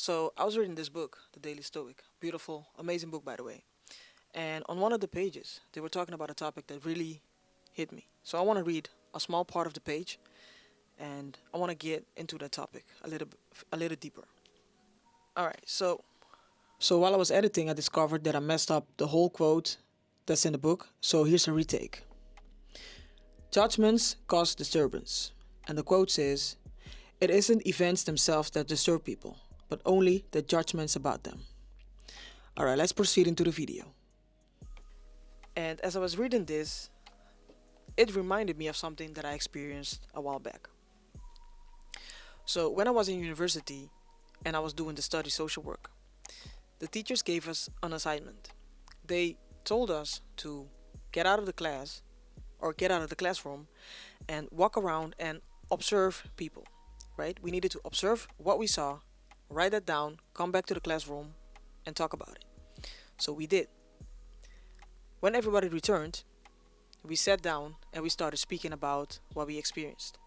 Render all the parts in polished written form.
So I was reading this book, The Daily Stoic. Beautiful, amazing book, by the way. And on one of the pages, they were talking about a topic that really hit me. So I want to read a small part of the page, and I want to get into that topic a little deeper. All right. So while I was editing, I discovered that I messed up the whole quote that's in the book. So here's a retake. Judgments cause disturbance, and the quote says, "It isn't events themselves that disturb people, but only the judgments about them." All right, let's proceed into the video. And as I was reading this, it reminded me of something that I experienced a while back. So when I was in university and I was doing the study social work, the teachers gave us an assignment. They told us to get out of the class or get out of the classroom and walk around and observe people, right? We needed to observe what we saw, write that down, come back to the classroom and talk about it. So we did. When everybody returned, we sat down and we started speaking about what we experienced.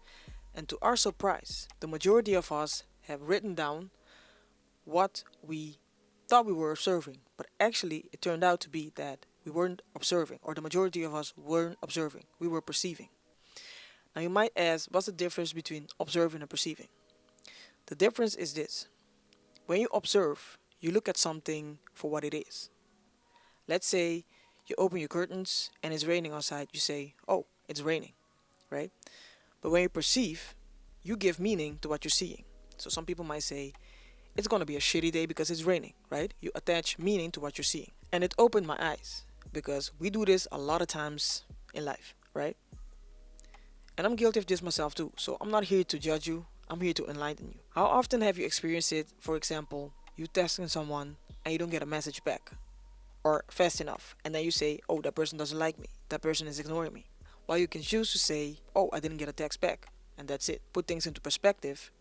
And to our surprise, the majority of us have written down what we thought we were observing, but actually it turned out to be that we weren't observing, or the majority of us weren't observing, we were perceiving. Now you might ask, what's the difference between observing and perceiving? The difference is this. When you observe, you look at something for what it is. Let's say you open your curtains and it's raining outside, you say, "Oh, it's raining," right? But when you perceive, you give meaning to what you're seeing. So some people might say, "It's gonna be a shitty day because it's raining," right? You attach meaning to what you're seeing. And it opened my eyes because we do this a lot of times in life, right? And I'm guilty of this myself too. So I'm not here to judge you, I'm here to enlighten you. How often have you experienced it, for example, you texting someone and you don't get a message back or fast enough, and then you say, "Oh, that person doesn't like me, that person is ignoring me." While you can choose to say, "Oh, I didn't get a text back," and that's it. Put things into perspective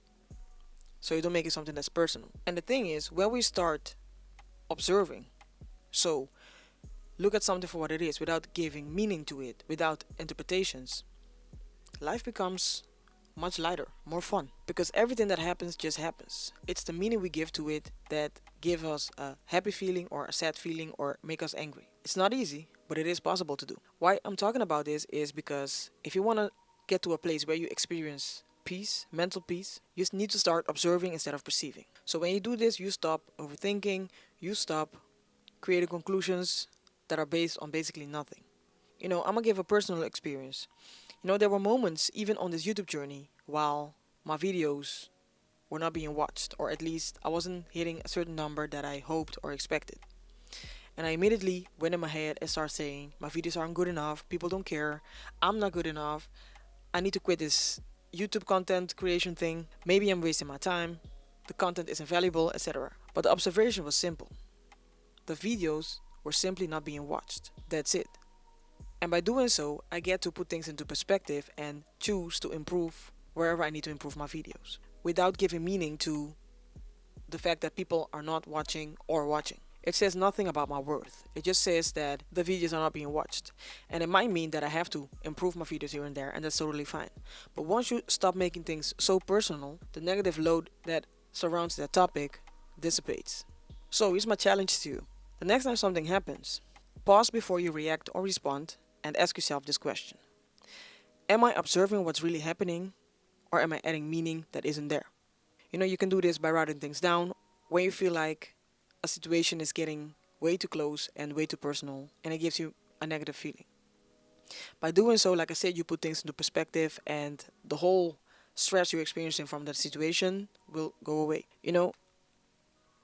so you don't make it something that's personal. And the thing is, when we start observing, so look at something for what it is without giving meaning to it, without interpretations, life becomes much lighter, more fun, because everything that happens just happens. It's the meaning we give to it that give us a happy feeling or a sad feeling or make us angry. It's not easy, but it is possible to do. Why I'm talking about this is because if you want to get to a place where you experience peace, mental peace, you just need to start observing instead of perceiving. So when you do this, you stop overthinking, you stop creating conclusions that are based on basically nothing. I'm gonna give a personal experience. There were moments, even on this YouTube journey, while my videos were not being watched, or at least I wasn't hitting a certain number that I hoped or expected. And I immediately went in my head and started saying, my videos aren't good enough, people don't care, I'm not good enough, I need to quit this YouTube content creation thing, maybe I'm wasting my time, the content isn't valuable, etc. But the observation was simple. The videos were simply not being watched. That's it. And by doing so, I get to put things into perspective and choose to improve wherever I need to improve my videos without giving meaning to the fact that people are not watching or watching. It says nothing about my worth. It just says that the videos are not being watched. And it might mean that I have to improve my videos here and there, and that's totally fine. But once you stop making things so personal, the negative load that surrounds that topic dissipates. So here's my challenge to you. The next time something happens, pause before you react or respond and ask yourself this question. Am I observing what's really happening, or am I adding meaning that isn't there? You can do this by writing things down when you feel like a situation is getting way too close and way too personal and it gives you a negative feeling. By doing so, like I said, you put things into perspective and the whole stress you're experiencing from that situation will go away.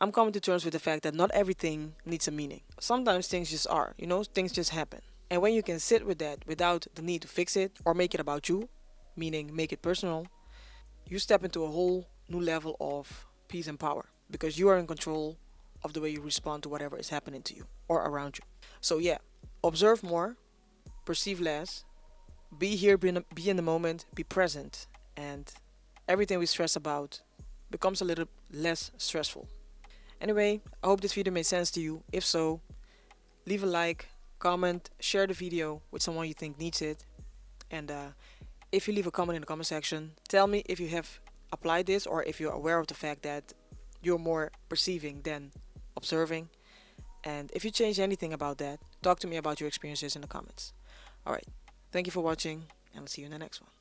I'm coming to terms with the fact that not everything needs a meaning. Sometimes things just are, things just happen. And when you can sit with that without the need to fix it or make it about you, meaning make it personal, you step into a whole new level of peace and power because you are in control of the way you respond to whatever is happening to you or around you. So yeah, observe more, perceive less, be here, be in the moment, be present, and everything we stress about becomes a little less stressful. Anyway, I hope this video made sense to you. If so, leave a like, comment, share the video with someone you think needs it. And if you leave a comment in the comment section, tell me if you have applied this or if you're aware of the fact that you're more perceiving than observing. And if you change anything about that, talk to me about your experiences in the comments. All right. Thank you for watching, and I'll see you in the next one.